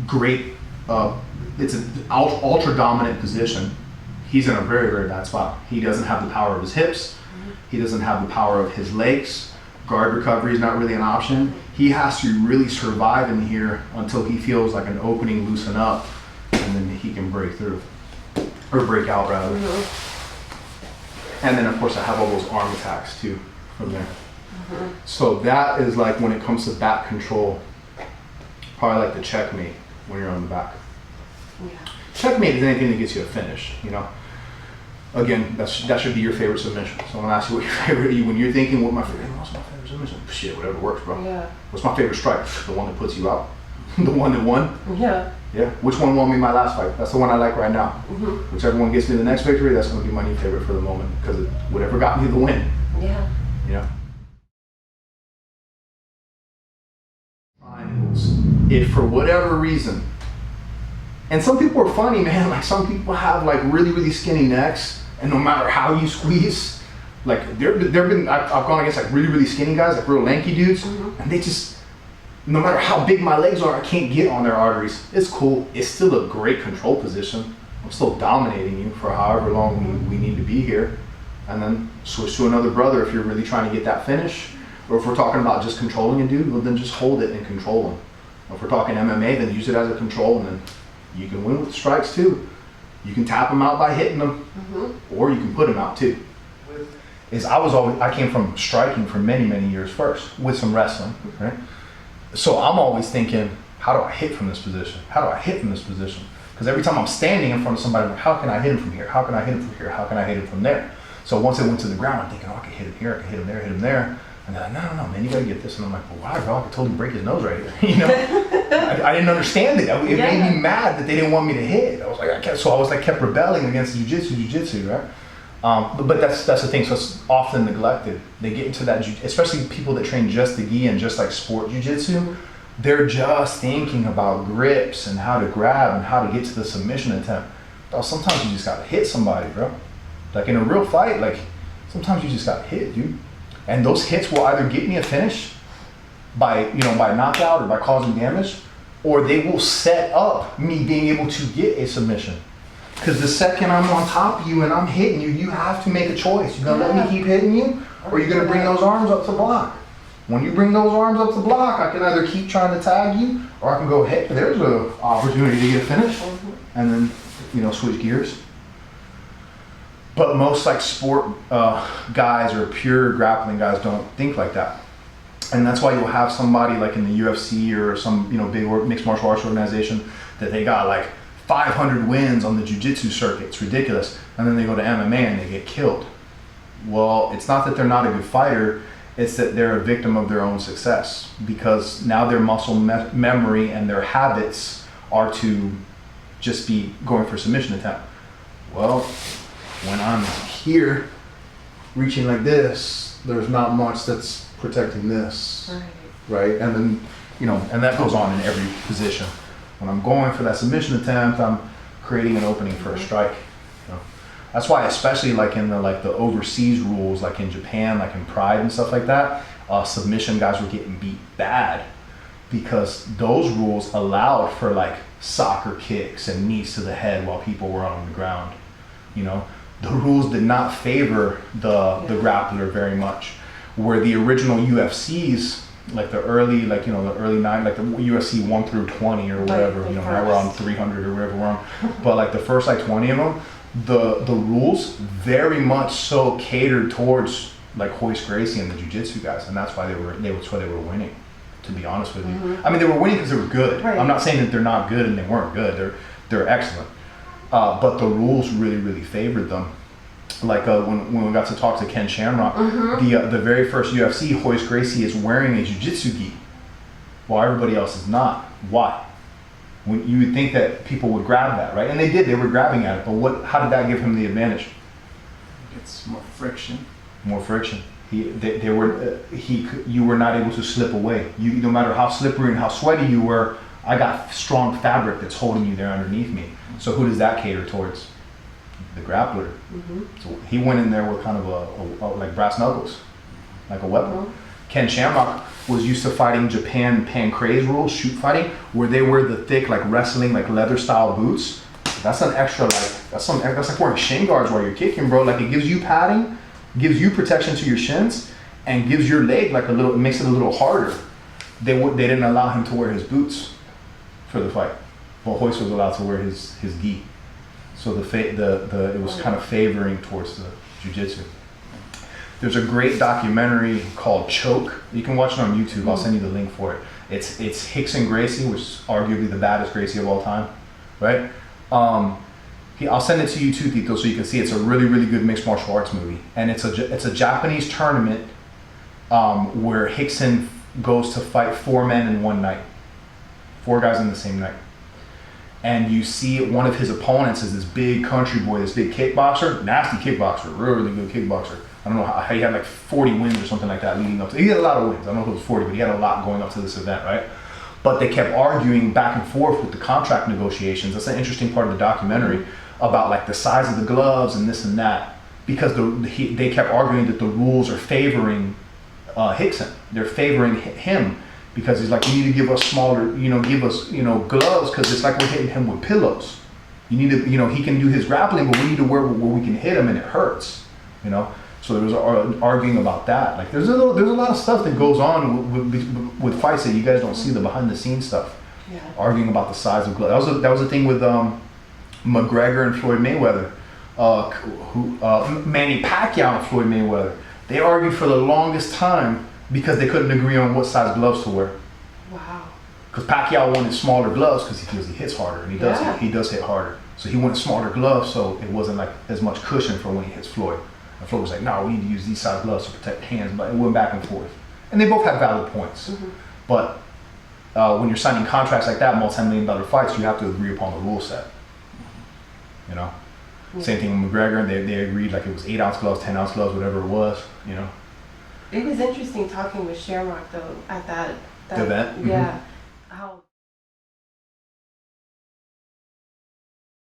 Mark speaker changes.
Speaker 1: Great, it's an ultra dominant position. He's in a very, very bad spot. He doesn't have the power of his hips. He doesn't have the power of his legs. Guard recovery is not really an option. He has to really survive in here until he feels like an opening loosen up, and then he can break through, or break out rather. And then of course I have all those arm attacks too from there. So that is like, when it comes to back control, probably like the checkmate when you're on the back. Checkmate is anything that gets you a finish, you know. Again, that should be your favorite submission. So I'm gonna ask you what your favorite, when you're thinking what's my favorite submission? Shit, whatever works, bro.
Speaker 2: Yeah.
Speaker 1: What's my favorite strike? The one that puts you out. The one that won?
Speaker 2: Yeah.
Speaker 1: Yeah. Which one won me my last fight? That's the one I like right now. Whichever one gets me the next victory, that's gonna be my new favorite for the moment, because whatever got me the win.
Speaker 2: Yeah.
Speaker 1: You know? If for whatever reason, and some people are funny, man, like some people have like really, really skinny necks, and no matter how you squeeze, like I've gone against like really, really skinny guys, like real lanky dudes, and they just, no matter how big my legs are, I can't get on their arteries. It's cool. It's still a great control position. I'm still dominating you for however long we need to be here, and then switch to another brother if you're really trying to get that finish. Or if we're talking about just controlling a dude, well then just hold it and control him. If we're talking MMA, then use it as a control, and then you can win with strikes too. You can tap them out by hitting them, or you can put them out too. I came from striking for many, many years first, with some wrestling, right? So I'm always thinking, how do I hit from this position? How do I hit from this position? Because every time I'm standing in front of somebody, I'm like, how can I hit him from here? How can I hit him from here? How can I hit him from there? So once it went to the ground, I'm thinking, oh, I can hit him here, I can hit him there, hit him there. And they're like, no, man, you gotta get this. And I'm like, well, why, bro? I could totally break his nose right here. You know, I didn't understand it. It made me mad that they didn't want me to hit. I was like, kept rebelling against jiu-jitsu, right? But that's the thing. So it's often neglected. They get into that, especially people that train just the gi and just like sport jiu-jitsu. They're just thinking about grips and how to grab and how to get to the submission attempt. But sometimes you just gotta hit somebody, bro. Like in a real fight, like sometimes you just gotta hit, dude. And those hits will either get me a finish by knockout or by causing damage, or they will set up me being able to get a submission. Because the second I'm on top of you and I'm hitting you, you have to make a choice. You're gonna let me keep hitting you, or you're gonna bring those arms up to block. When you bring those arms up to block, I can either keep trying to tag you, or I can go, hey, there's an opportunity to get a finish, and then switch gears. But most like sport guys or pure grappling guys don't think like that. And that's why you'll have somebody like in the UFC or some big mixed martial arts organization that they got like 500 wins on the jiu-jitsu circuit. It's ridiculous. And then they go to MMA and they get killed. Well, it's not that they're not a good fighter, it's that they're a victim of their own success, because now their muscle memory and their habits are to just be going for submission attempt. Well, when I'm here, reaching like this, there's not much that's protecting this, right? And then, and that goes on in every position. When I'm going for that submission attempt, I'm creating an opening for a strike. That's why, especially like in the overseas rules, like in Japan, like in Pride and stuff like that, submission guys were getting beat bad, because those rules allowed for like soccer kicks and knees to the head while people were on the ground. The rules did not favor the grappler very much. Where the original UFCs, like the early 9, like the UFC 1 through 20 or whatever, now we're on 300 or whatever we're on. But like the first like 20 of them, the rules very much so catered towards like Royce Gracie and the jiu-jitsu guys, and that's why they were winning, to be honest with you. I mean, they were winning because they were good. Right. I'm not saying that they're not good and they weren't good. They're excellent. But the rules really, really favored them. Like when we got to talk to Ken Shamrock, the very first UFC, Royce Gracie is wearing a jiu-jitsu gi, while everybody else is not. Why? You would think that people would grab that, right? And they did. They were grabbing at it. But how did that give him the advantage?
Speaker 3: It's more friction.
Speaker 1: More friction. You were not able to slip away. No matter how slippery and how sweaty you were, I got strong fabric that's holding you there underneath me. So who does that cater towards? The grappler. So he went in there with kind of a like brass knuckles, like a weapon. Ken Shamrock was used to fighting Japan Pancrase rules, shoot fighting, where they wear the thick like wrestling like leather style boots. That's an extra like that's like wearing shin guards while you're kicking, bro. Like it gives you padding, gives you protection to your shins, and gives your leg like a little, it makes it a little harder. They didn't allow him to wear his boots for the fight. Well, Hoist was allowed to wear his gi. So it was kind of favoring towards the jiu-jitsu. There's a great documentary called Choke. You can watch it on YouTube. I'll send you the link for it. It's Rickson Gracie, which is arguably the baddest Gracie of all time, right? I'll send it to you too, Tito, so you can see. It's a really, really good mixed martial arts movie, and it's a Japanese tournament where Rickson goes to fight 4 men in one night, 4 guys in the same night. And you see one of his opponents is this big country boy, this big kickboxer, nasty kickboxer, really good kickboxer. I don't know how he had like 40 wins or something like that leading up to. He had a lot of wins. I don't know if it was 40, but he had a lot going up to this event, right? But they kept arguing back and forth with the contract negotiations. That's an interesting part of the documentary about like the size of the gloves and this and that, because they kept arguing that the rules are favoring Rickson. They're favoring him because he's like, you need to give us smaller, give us, gloves, because it's like we're hitting him with pillows. You need to, he can do his grappling, but we need to wear where we can hit him and it hurts, So there was arguing about that. Like there's a lot of stuff that goes on with fights that you guys don't see, the behind the scenes stuff. Yeah. Arguing about the size of gloves. That was a thing with McGregor and Floyd Mayweather. Manny Pacquiao and Floyd Mayweather. They argued for the longest time because they couldn't agree on what size gloves to wear. Wow. Because Pacquiao wanted smaller gloves because he feels he hits harder, and he does hit harder. So he wanted smaller gloves so it wasn't like as much cushion for when he hits Floyd. And Floyd was like, no, we need to use these size gloves to protect hands, but it went back and forth. And they both had valid points. Mm-hmm. But when you're signing contracts like that, multi-million-dollar fights, you have to agree upon the rule set. Yeah. Same thing with McGregor. They agreed like it was 8-ounce gloves, 10-ounce gloves, whatever it was.
Speaker 2: It was interesting talking with Shamrock though at that
Speaker 1: event.
Speaker 2: Yeah. How